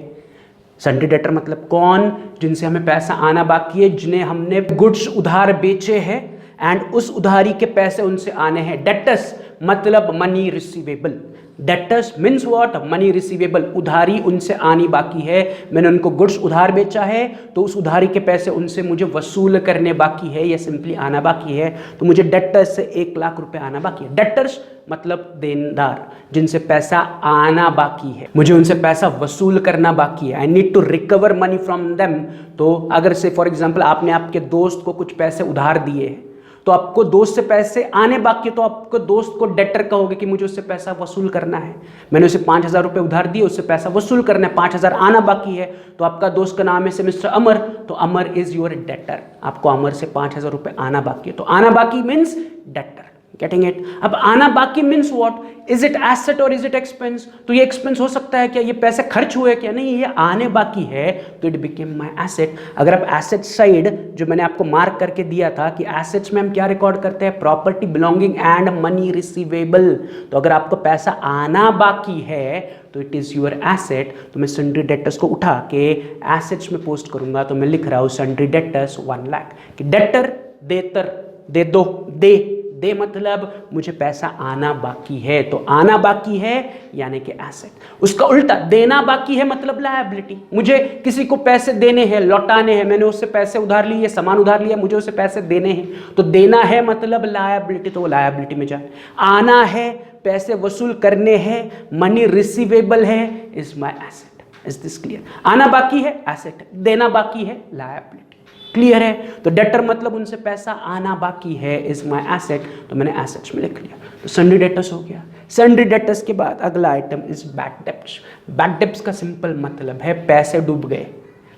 सन्ड्री डेटर मतलब कौन, जिनसे हमें पैसा आना बाकी है, जिन्हें हमने गुड्स उधार बेचे हैं एंड उस उधारी के पैसे उनसे आने हैं। डेटर्स मतलब money receivable, debtors means what, money receivable, उधारी उनसे आनी बाकी है, मैंने उनको गुड्स उधार बेचा है तो उस उधारी के पैसे उनसे मुझे वसूल करने बाकी है या सिंपली आना बाकी है, तो मुझे डेटर्स से 1,00,000 रुपए आना बाकी है। डेटर्स मतलब देनदार, जिनसे पैसा आना बाकी है, मुझे उनसे पैसा वसूल करना बाकी है, I need to recover money from them. तो अगर से फॉर एग्जाम्पल आपने आपके दोस्त को कुछ पैसे उधार दिए हैं, तो आपको दोस्त से पैसे आने बाकी है, तो आपको दोस्त को डेटर कहोगे कि मुझे उससे पैसा वसूल करना है, मैंने उसे 5,000 रुपये उधार दिए, उससे पैसा वसूल करना है, 5,000 आना बाकी है, तो आपका दोस्त का नाम है से मिस्टर अमर, तो अमर इज योर डेटर, आपको अमर से 5,000 रुपये आना बाकी है, तो आना बाकी मीन्स डेटर। Getting it? अब आना बाकी means what, is it asset और इज इट एक्सपेंस? तो ये एक्सपेंस हो सकता है क्या, ये पैसे खर्च हुए क्या, नहीं, ये आने बाकी है, तो इट बिकेम माय एसेट। अगर आप एसेट साइड जो मैंने आपको मार्क करके दिया था कि एसेट्स में हम क्या रिकॉर्ड करते हैं, property, belonging and money receivable, तो अगर आपको पैसा आना बाकी है तो इट इज़ योर एसेट। तो मैं सन्ड्री डेटर्स को उठा के एसेट्स में पोस्ट करूंगा, तो मैं लिख रहा हूँ सन्ड्री डेटर्स 1 लाख कि डेटर देतर दे दो, दे मतलब मुझे पैसा आना बाकी है, तो आना बाकी है यानी कि एसेट। उसका उल्टा देना बाकी है मतलब लायबिलिटी। मुझे किसी को पैसे देने हैं, लौटाने हैं, मैंने उससे पैसे उधार लिए, सामान उधार लिया, मुझे उससे पैसे देने हैं, तो देना है मतलब लायबिलिटी, तो वो लायबिलिटी में जाए। आना है, पैसे वसूल करने हैं, मनी रिसीवेबल है, is my asset. Is this clear? आना बाकी है एसेट, देना बाकी है लायबिलिटी। क्लियर है? तो डेटर मतलब उनसे पैसा आना बाकी है, इज माई एसेट, तो मैंने एसेट्स में लिख लिया। तो सन्ड्री डेटर्स हो गया। सन्ड्री डेटर्स के बाद अगला item is bad debts. Bad debts का सिंपल मतलब है पैसे डूब गए।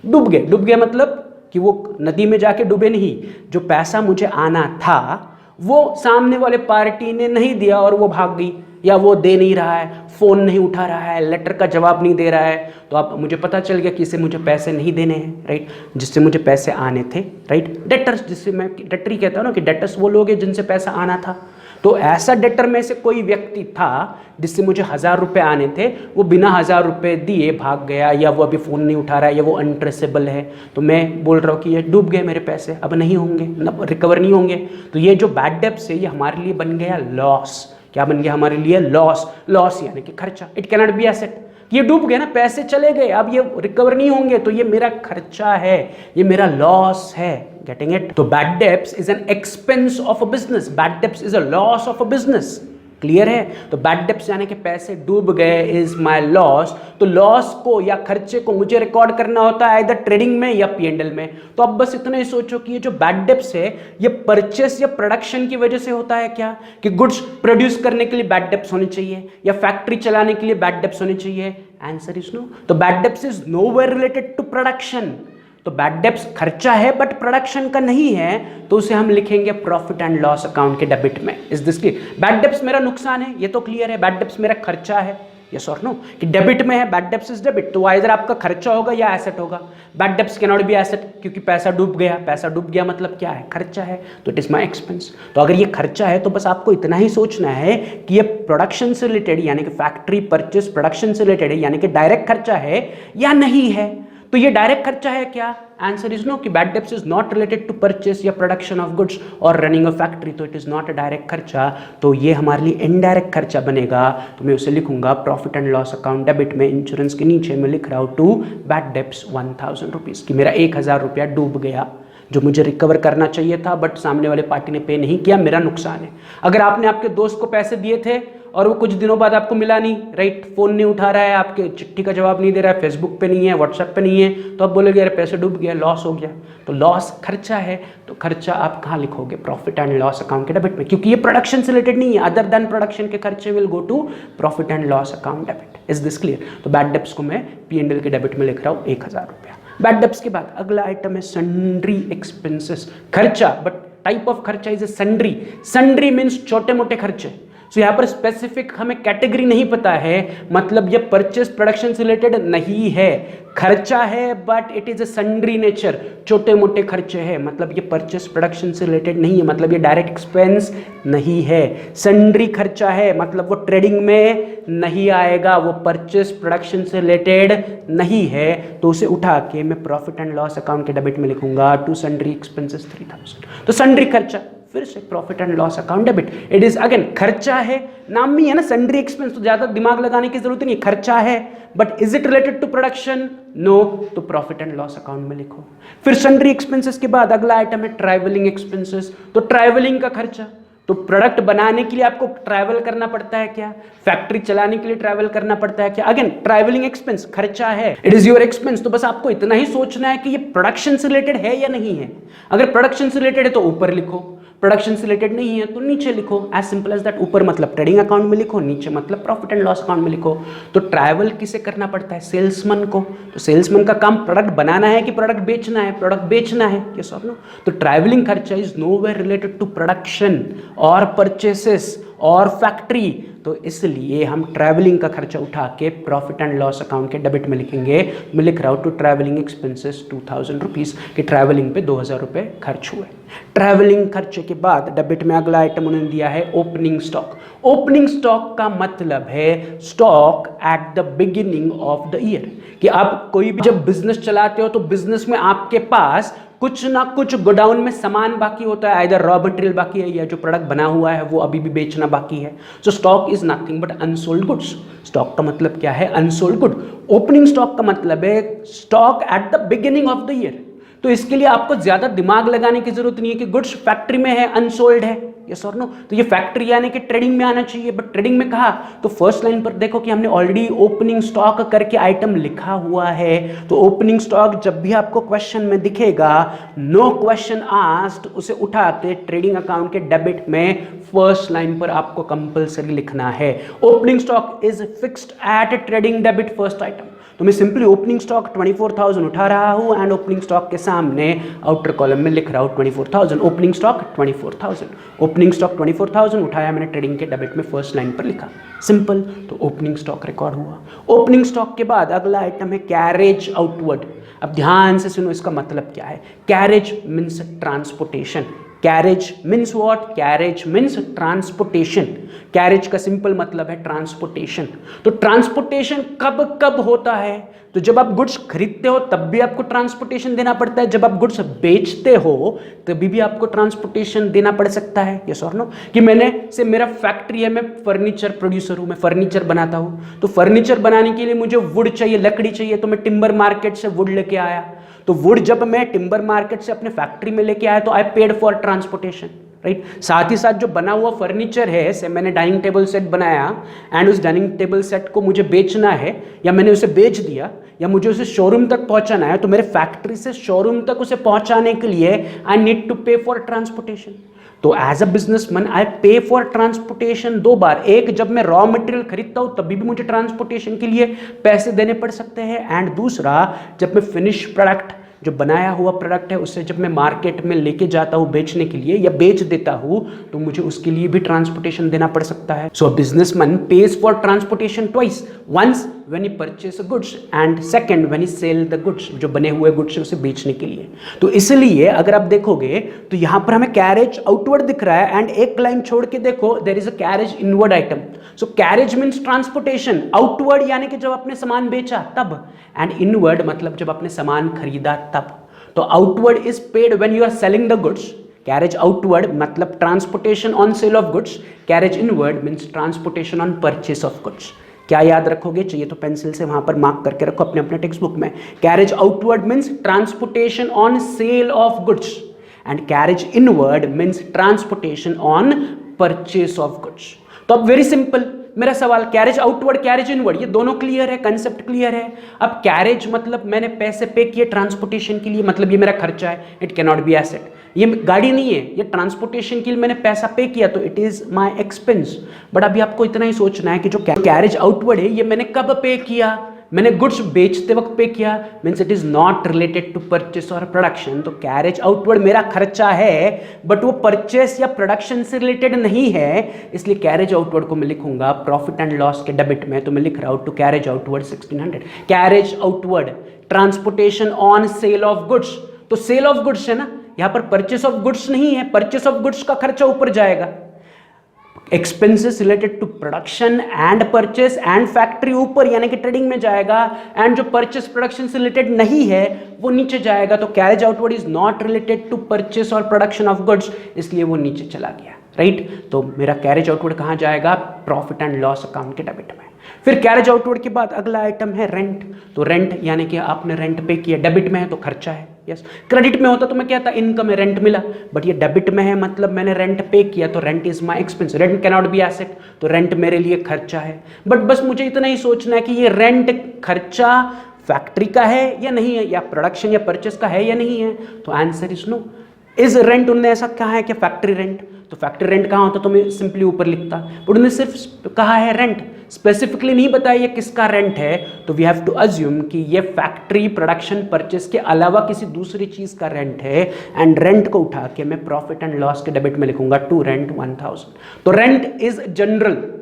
डूब गए मतलब कि वो नदी में जाके डूबे नहीं, जो पैसा मुझे आना था वो सामने वाले पार्टी ने नहीं दिया और वो भाग गई, या वो दे नहीं रहा है, फ़ोन नहीं उठा रहा है, लेटर का जवाब नहीं दे रहा है, तो अब मुझे पता चल गया कि इसे मुझे पैसे नहीं देने हैं, राइट, जिससे मुझे पैसे आने थे, राइट। डेटर्स, जिससे मैं डेटर ही कहता हूँ ना कि डेटर्स वो लोग हैं जिनसे पैसा आना था। तो ऐसा डेटर में से कोई व्यक्ति था जिससे मुझे 1000 रुपये आने थे, वो बिना 1000 रुपये दिए भाग गया, या वो अभी फ़ोन नहीं उठा रहा है, या वो अनट्रेसेबल है, तो मैं बोल रहा हूँ कि ये डूब गए मेरे पैसे, अब नहीं होंगे, रिकवर नहीं होंगे। तो ये जो बैड डेब्ट्स है ये हमारे लिए बन गया लॉस। क्या बन गया हमारे लिए? लॉस। लॉस यानी कि खर्चा। It cannot be asset. ये डूब गए ना, पैसे चले गए, अब ये रिकवर नहीं होंगे, तो ये मेरा खर्चा है, ये मेरा लॉस है। Getting it? तो bad debts is an expense of a business, bad debts is a loss of a business. Clear है? तो बैड डेब्ट्स यानी कि पैसे डूब गए, इज माय लॉस। तो लॉस को या खर्चे को मुझे रिकॉर्ड करना होता है इधर ट्रेडिंग में या P&L में। तो अब बस इतना ही सोचो कि ये जो बैड डेब्ट्स है ये परचेस या प्रोडक्शन की वजह से होता है क्या, कि गुड्स प्रोड्यूस करने के लिए बैड डेब्ट्स होने चाहिए, या फैक्ट्री चलाने के लिए बैड डेब्ट्स होने चाहिए? Answer is no. तो bad debts is nowhere related to production. तो बैड डेब्ट्स खर्चा है बट प्रोडक्शन का नहीं है, तो उसे हम लिखेंगे प्रॉफिट एंड लॉस अकाउंट के डेबिट में। Is this clear? Bad debts मेरा नुकसान है, ये तो क्लियर है। बैड डेब्ट्स मेरा खर्चा है, यस और नो, कि डेबिट में है, बैड डेब्ट्स इज डेबिट, तो आइदर आपका खर्चा होगा या एसेट होगा। Bad debts can not be asset, क्योंकि पैसा डूब गया। पैसा डूब गया मतलब क्या है? खर्चा है, तो इट इज माई एक्सपेंस। तो अगर ये खर्चा है तो बस आपको इतना ही सोचना है कि ये प्रोडक्शन से रिलेटेड यानी कि फैक्ट्री परचेस प्रोडक्शन से रिलेटेड है, यानी कि डायरेक्ट खर्चा है या नहीं है। तो ये डायरेक्ट खर्चा है क्या? आंसर इज नो, कि bad debts is not related to purchase या प्रोडक्शन ऑफ गुड्स और रनिंग अ फैक्ट्री, तो it is not a direct खर्चा। तो ये हमारे लिए इनडायरेक्ट खर्चा बनेगा, तो मैं उसे लिखूंगा profit and loss account debit में। इंश्योरेंस के नीचे मैं लिख रहा हूँ टू बैड डेब्ट्स 1000 रुपीज़, कि मेरा 1000 रुपया डूब गया, जो मुझे रिकवर करना चाहिए था बट सामने वाले पार्टी ने पे नहीं किया, मेरा नुकसान है। अगर आपने आपके दोस्त को पैसे दिए थे और वो कुछ दिनों बाद आपको मिला नहीं, राइट, फ़ोन नहीं उठा रहा है, आपके चिट्ठी का जवाब नहीं दे रहा है, फेसबुक पे नहीं है, व्हाट्सएप पे नहीं है, तो आप बोलोगे यार पैसे डूब गया, लॉस हो गया। तो लॉस खर्चा है, तो खर्चा आप कहाँ लिखोगे? प्रॉफिट एंड लॉस अकाउंट के डेबिट में, क्योंकि ये प्रोडक्शन से रिलेटेड नहीं है। अदर देन प्रोडक्शन के खर्चे will go to profit and loss account debit. Is this clear? तो बैड डेब्ट्स को मैं P&L के डेबिट में लिख रहा हूँ 1000 रुपया। बैड डेब्ट्स के बाद अगला आइटम है सन्ड्री एक्सपेंसेस, खर्चा, बट टाइप ऑफ खर्चा is a sundry. Sundry means छोटे मोटे खर्चे। तो यहाँ पर स्पेसिफिक हमें कैटेगरी नहीं पता है, मतलब ये परचेस प्रोडक्शन से रिलेटेड नहीं है, खर्चा है but it is a sundry nature, छोटे मोटे खर्चे हैं, मतलब ये परचेस प्रोडक्शन से रिलेटेड नहीं है, मतलब ये डायरेक्ट एक्सपेंस नहीं है। सन्ड्री खर्चा है मतलब वो ट्रेडिंग में नहीं आएगा, वो परचेस प्रोडक्शन से रिलेटेड नहीं है, तो उसे उठा के मैं प्रॉफिट एंड लॉस अकाउंट के डेबिट में लिखूंगा टू सन्ड्री एक्सपेंसेस 3000। तो सन्ड्री खर्चा, फिर से profit and loss account debit, it is again खर्चा है, नाम में है ना सन्ड्री एक्सपेंस, तो ज्यादा दिमाग लगाने की जरूरत नहीं, खर्चा है but is it related to production? No, तो प्रॉफिट एंड लॉस अकाउंट में लिखो। फिर सन्ड्री एक्सपेंसेस के बाद अगला आइटम है ट्रैवलिंग एक्सपेंसेस। तो ट्रैवलिंग का खर्चा, तो प्रोडक्ट बनाने के लिए आपको ट्रैवल करना पड़ता है क्या? फैक्ट्री चलाने के लिए ट्रैवल करना पड़ता है क्या? अगेन ट्रैवलिंग एक्सपेंस खर्चा है, इट इज योर एक्सपेंस। तो बस आपको इतना ही सोचना है कि ये प्रोडक्शन से रिलेटेड है या नहीं है। अगर प्रोडक्शन से रिलेटेड है तो ऊपर लिखो, प्रोडक्शन से रिलेटेड नहीं है तो नीचे लिखो, एज सिंपल एज दैट। ऊपर मतलब ट्रेडिंग अकाउंट में लिखो, नीचे मतलब प्रॉफिट एंड लॉस अकाउंट में लिखो। तो ट्रैवल किसे करना पड़ता है? सेल्समैन को। तो सेल्समैन का काम प्रोडक्ट बनाना है कि प्रोडक्ट बेचना है? प्रोडक्ट बेचना है, यस और नो। तो ट्रैवलिंग खर्चा is nowhere related to production और परचेसेस और फैक्ट्री, तो इसलिए हम ट्रैवलिंग का खर्चा उठा के प्रॉफिट एंड लॉस अकाउंट के डेबिट में लिखेंगे। मैं लिख रहा हूँ टू ट्रैवलिंग एक्सपेंसेस 2000 रुपीज़ कि ट्रैवलिंग पे 2000 रुपये खर्च हुए। ट्रैवलिंग खर्चे के बाद डेबिट में अगला आइटम उन्होंने दिया है ओपनिंग स्टॉक। ओपनिंग स्टॉक का मतलब है stock at the beginning of the year, कि आप कोई भी जब बिजनेस चलाते हो तो बिजनेस में आपके पास कुछ ना कुछ गोडाउन में सामान बाकी होता है, आइदर रॉ मटेरियल बाकी है या जो प्रोडक्ट बना हुआ है वो अभी भी बेचना बाकी है। सो stock is nothing but unsold goods. Stock का मतलब क्या है? Unsold good. ओपनिंग स्टॉक का मतलब है stock at the beginning of the year. तो इसके लिए आपको ज्यादा दिमाग लगाने की जरूरत नहीं है कि गुड्स फैक्ट्री में है, अनसोल्ड है, यस और नो। तो ये फैक्ट्री यानी कि ट्रेडिंग में आना चाहिए, बट ट्रेडिंग में कहा तो फर्स्ट लाइन पर देखो कि हमने ऑलरेडी ओपनिंग स्टॉक करके आइटम लिखा हुआ है। तो ओपनिंग स्टॉक जब भी आपको क्वेश्चन में दिखेगा, नो क्वेश्चन आस्क्ड, उसे उठा के ट्रेडिंग अकाउंट के डेबिट में फर्स्ट लाइन पर आपको कंपलसरी लिखना है। Opening stock is fixed at trading debit first item. तो मैं सिंपली ओपनिंग स्टॉक 24,000 उठा रहा हूं एंड ओपनिंग स्टॉक के सामने आउटर कॉलम में लिख रहा हूं 24,000। ओपनिंग स्टॉक 24,000, ओपनिंग स्टॉक 24,000 उठाया मैंने, ट्रेडिंग के डेबिट में फर्स्ट लाइन पर लिखा, सिंपल। तो ओपनिंग स्टॉक रिकॉर्ड हुआ। ओपनिंग स्टॉक के बाद अगला आइटम है कैरेज आउटवर्ड। अब ध्यान से सुनो इसका मतलब क्या है। Carriage means transportation. Carriage means what? Carriage means transportation. Carriage का सिंपल मतलब है ट्रांसपोर्टेशन। तो ट्रांसपोर्टेशन कब कब होता है? तो जब आप गुड्स खरीदते हो तब भी आपको ट्रांसपोर्टेशन देना पड़ता है, जब आप गुड्स बेचते हो तभी भी आपको ट्रांसपोर्टेशन देना पड़ सकता है, यस और नो। कि मेरा फैक्ट्री है, मैं फर्नीचर प्रोड्यूसर हूं, मैं फर्नीचर बनाता हूं, तो फर्नीचर बनाने के लिए मुझे वुड चाहिए, लकड़ी चाहिए, तो मैं टिम्बर मार्केट से वुड लेके आया। तो वुड जब मैं टिम्बर मार्केट से अपने फैक्ट्री में लेके आया तो I paid for transportation, right. साथ ही साथ जो बना हुआ फर्नीचर है, से मैंने डाइनिंग टेबल सेट बनाया एंड उस डाइनिंग टेबल सेट को मुझे बेचना है या मैंने उसे बेच दिया या मुझे उसे शोरूम तक पहुंचाना है, तो मेरे फैक्ट्री से शोरूम तक उसे पहुंचाने के लिए आई नीड टू पे फॉर ट्रांसपोर्टेशन। तो एज अ बिजनेसमैन आई पे फॉर ट्रांसपोर्टेशन दो बार। एक, जब मैं रॉ मटेरियल खरीदता हूं तभी भी मुझे ट्रांसपोर्टेशन के लिए पैसे देने पड़ सकते हैं, एंड दूसरा, जब मैं फिनिश प्रोडक्ट, जो बनाया हुआ प्रोडक्ट है, उसे जब मैं मार्केट में लेके जाता हूं बेचने के लिए या बेच देता हूं तो मुझे उसके लिए भी ट्रांसपोर्टेशन देना पड़ सकता है। So businessman pays for transportation twice, once when he purchase goods and second when he sell the goods, जो बने हुए गुड्स है उसे बेचने के लिए। तो इसलिए अगर आप देखोगे तो यहां पर हमें कैरेज आउटवर्ड दिख रहा है एंड एक लाइन छोड़ के देखो, there is a carriage inward item. So carriage means transportation, outward यानी कि जब आपने सामान बेचा तब, एंड इनवर्ड मतलब जब आपने सामान खरीदा तब। तो outward is paid when you are selling the goods. Carriage outward मतलब transportation on sale of goods, carriage inward means transportation on purchase of goods. क्या याद रखोगे? चाहिए तो पेंसिल से वहां पर मार्क करके रखो अपने अपने टेक्स्ट बुक में। Carriage outward means transportation on sale of goods and carriage inward means transportation on purchase of goods. तो अब वेरी सिंपल मेरा सवाल, कैरेज आउटवर्ड कैरेज इनवर्ड ये दोनों क्लियर है, कंसेप्ट क्लियर है। अब कैरेज मतलब मैंने पैसे पे किए ट्रांसपोर्टेशन के लिए, मतलब ये मेरा खर्चा है, it can not be asset, ये गाड़ी नहीं है, ये ट्रांसपोर्टेशन के लिए मैंने पैसा पे किया तो it is my expense. But अभी आपको इतना ही सोचना है कि जो कैरेज आउटवर्ड है ये मैंने कब पे किया? मैंने गुड्स बेचते वक्त पे किया, means it is not related to purchase और प्रोडक्शन। तो कैरेज आउटवर्ड मेरा खर्चा है बट वो परचेस या प्रोडक्शन से रिलेटेड नहीं है, इसलिए कैरेज आउटवर्ड को मैं लिखूंगा प्रॉफिट एंड लॉस के डेबिट में। तो मैं लिख रहा हूं to carriage outward 1600। Carriage outward transportation on sale of goods, तो सेल ऑफ गुड्स है ना, यहां पर परचेस ऑफ गुड्स नहीं है, परचेस ऑफ गुड्स का खर्चा ऊपर जाएगा। Expenses related to production and purchase and factory ऊपर यानी कि ट्रेडिंग में जाएगा, एंड जो परचेस प्रोडक्शन से रिलेटेड नहीं है वो नीचे जाएगा। तो carriage outward is not related to purchase और प्रोडक्शन ऑफ गुड्स, इसलिए वो नीचे चला गया, राइट। तो मेरा कैरेज आउटवर्ड कहां जाएगा? प्रॉफिट एंड लॉस अकाउंट के डेबिट में। फिर कैरेज आउटवर्ड के बाद अगला आइटम है रेंट। तो रेंट यानी कि आपने रेंट पे किया, डेबिट में है तो खर्चा है, यस। क्रेडिट में होता तो मैं कहता इनकम है, रेंट मिला, बट ये डेबिट में है मतलब मैंने रेंट पे किया, तो rent is my expense, rent can not be asset, तो रेंट मेरे लिए खर्चा है। बट बस मुझे इतना ही सोचना है कि ये रेंट खर्चा फैक्ट्री का है या नहीं है, या प्रोडक्शन या परचेस का है या नहीं है। तो answer is no. Is rent, उन्होंने ऐसा कहा है कि फैक्ट्री रेंट, तो तो फैक्ट्री रेंट कहाँ होता तो मैं सिंपली ऊपर लिखता, बट उन्होंने सिर्फ कहा है रेंट, स्पेसिफिकली नहीं बताया ये किसका रेंट है, तो वी हैव टू अज्यूम कि ये फैक्ट्री प्रोडक्शन परचेस के अलावा किसी दूसरी चीज का रेंट है, एंड रेंट को उठा के मैं प्रॉफिट एंड लॉस के डेबिट में लिखूंगा टू रेंट 1000। तो रेंट इज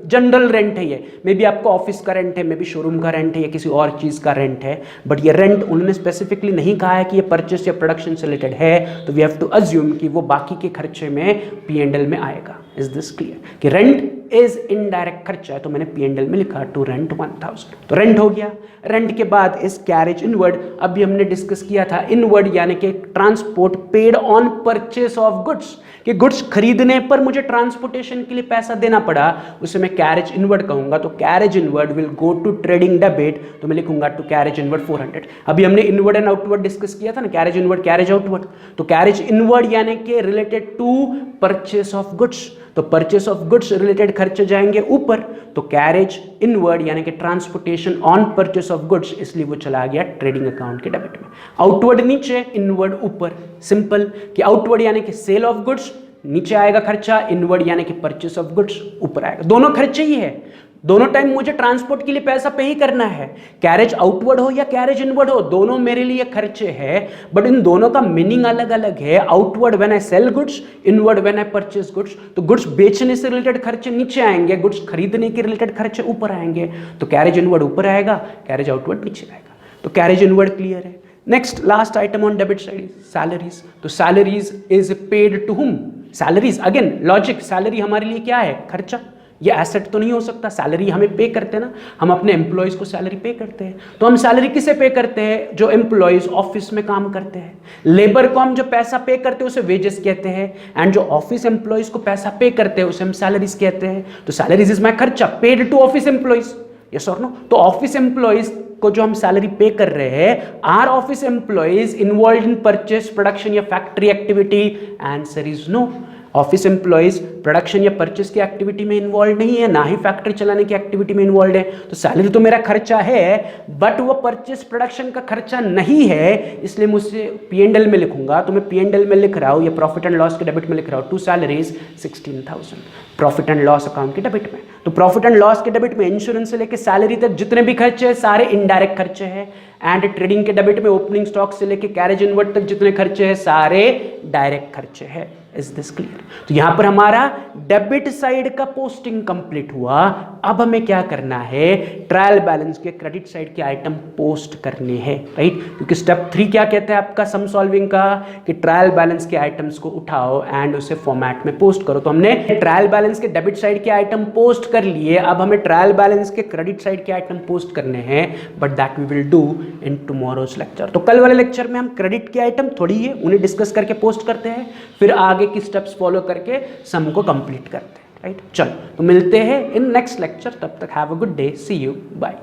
जनरल रेंट है, ये मे बी आपको ऑफिस का रेंट है, मे बी शोरूम का रेंट है, या किसी और चीज का रेंट है, बट ये रेंट उन्होंने स्पेसिफिकली नहीं कहा है कि ये परचेस या प्रोडक्शन से रिलेटेड है, तो वी हैव टू अज्यूम कि वो बाकी के खर्चे में P&L में आएगा। इज दिस क्लियर कि रेंट इज इनडायरेक्ट खर्चा है, तो मैंने P&L में लिखा टू रेंट 1000। तो रेंट हो गया। रेंट के बाद इस कैरेज इनवर्ड, अभी हमने डिस्कस किया था, इनवर्ड यानी कि transport paid on purchase of goods, कि गुड्स खरीदने पर मुझे ट्रांसपोर्टेशन के लिए पैसा देना पड़ा, उसे मैं कैरेज इनवर्ड कहूंगा। तो carriage inward will go to trading debit, तो मैं लिखूंगा टू कैरेज इनवर्ड 400। अभी हमने इनवर्ड एंड आउटवर्ड डिस्कस किया था ना, कैरेज इनवर्ड कैरेज आउटवर्ड, तो कैरेज इनवर्ड यानी कि related to purchase of goods, तो परचेस ऑफ गुड्स रिलेटेड खर्चे जाएंगे ऊपर, तो कैरेज इनवर्ड यानी कि transportation on purchase of goods, इसलिए वो चला गया ट्रेडिंग अकाउंट के डेबिट में। आउटवर्ड नीचे, इनवर्ड ऊपर, सिंपल कि आउटवर्ड यानी कि सेल ऑफ गुड्स नीचे आएगा खर्चा, इनवर्ड यानी कि परचेस ऑफ गुड्स ऊपर आएगा। दोनों खर्चे ही है, दोनों टाइम मुझे ट्रांसपोर्ट के लिए पैसा पे ही करना है, कैरेज आउटवर्ड हो या कैरेज इनवर्ड हो, दोनों मेरे लिए खर्चे हैं, बट इन दोनों का मीनिंग अलग अलग है। Outward when I sell goods, inward when I purchase goods, तो गुड्स बेचने से रिलेटेड खर्चे नीचे आएंगे, गुड्स खरीदने के रिलेटेड खर्चे ऊपर आएंगे, तो कैरेज इनवर्ड ऊपर आएगा, कैरेज आउटवर्ड नीचे आएगा। तो कैरेज इनवर्ड क्लियर है। Next last item on debit side salaries, तो salaries is paid to whom, salaries again logic, salary हमारे लिए क्या है, खर्चा, ये एसेट तो नहीं हो सकता, सैलरी हमें पे करते हैं ना, हम अपने एम्प्लॉयज़ को सैलरी पे करते हैं, तो हम सैलरी किसे पे करते हैं, जो एम्प्लॉयज़ ऑफिस में काम करते हैं। लेबर को हम जो पैसा पे करते हैं उसे वेजेस कहते हैं, एंड जो ऑफिस एम्प्लॉयज़ को पैसा पे करते हैं उसे हम सैलरीज कहते हैं। तो सैलरीज इज माई खर्चा paid to office employees, yes और नो। तो ऑफिस एम्प्लॉयज़ को जो हम सैलरी पे कर रहे हैं, are office employees involve in purchase, production या factory activity, answer is no. Office employees production या परचेस की एक्टिविटी में इन्वॉल्व नहीं है, ना ही फैक्ट्री चलाने की एक्टिविटी में इन्वॉल्व है, तो सैलरी तो मेरा खर्चा है, बट वो परचेस प्रोडक्शन का खर्चा नहीं है, इसलिए मुझसे P&L में लिखूंगा, तो मैं P&L में लिख रहा हूँ या प्रॉफिट एंड लॉस के डेबिट में लिख रहा हूँ to salaries 16,000 profit and loss account के डेबिट में। तो प्रॉफिट एंड लॉस के डेबिट में इंश्योरेंस से लेकर सैलरी तक जितने भी खर्चे हैं सारे इनडायरेक्ट खर्चे हैं, एंड ट्रेडिंग के डेबिट में ओपनिंग स्टॉक से लेकर कैरेज इनवर्ड तक जितने खर्चे हैं सारे डायरेक्ट खर्चे हैं। Is this clear? तो यहां पर हमारा डेबिट साइड का पोस्टिंग कंप्लीट हुआ। अब हमें क्या करना है, ट्रायल बैलेंस के क्रेडिट साइड के आइटम पोस्ट करने हैं, राइट? क्योंकि स्टेप 3 क्या कहता है आपका सम सॉल्विंग का, कि ट्रायल बैलेंस के आइटम्स को उठाओ एंड उसे फॉर्मेट में पोस्ट करो। तो हमने ट्रायल बैलेंस के डेबिट साइड के आइटम पोस्ट कर लिए, अब हमें ट्रायल बैलेंस के क्रेडिट साइड के आइटम पोस्ट करने हैं, but that we will do in tomorrow's lecture. तो कल वाले लेक्चर में हम क्रेडिट के आइटम थोड़ी है उन्हें डिस्कस करके पोस्ट करते हैं, फिर आगे की स्टेप्स फॉलो करके सम को कंप्लीट करते हैं, राइट? चलो तो मिलते हैं इन नेक्स्ट लेक्चर, तब तक have a good day, see you, bye.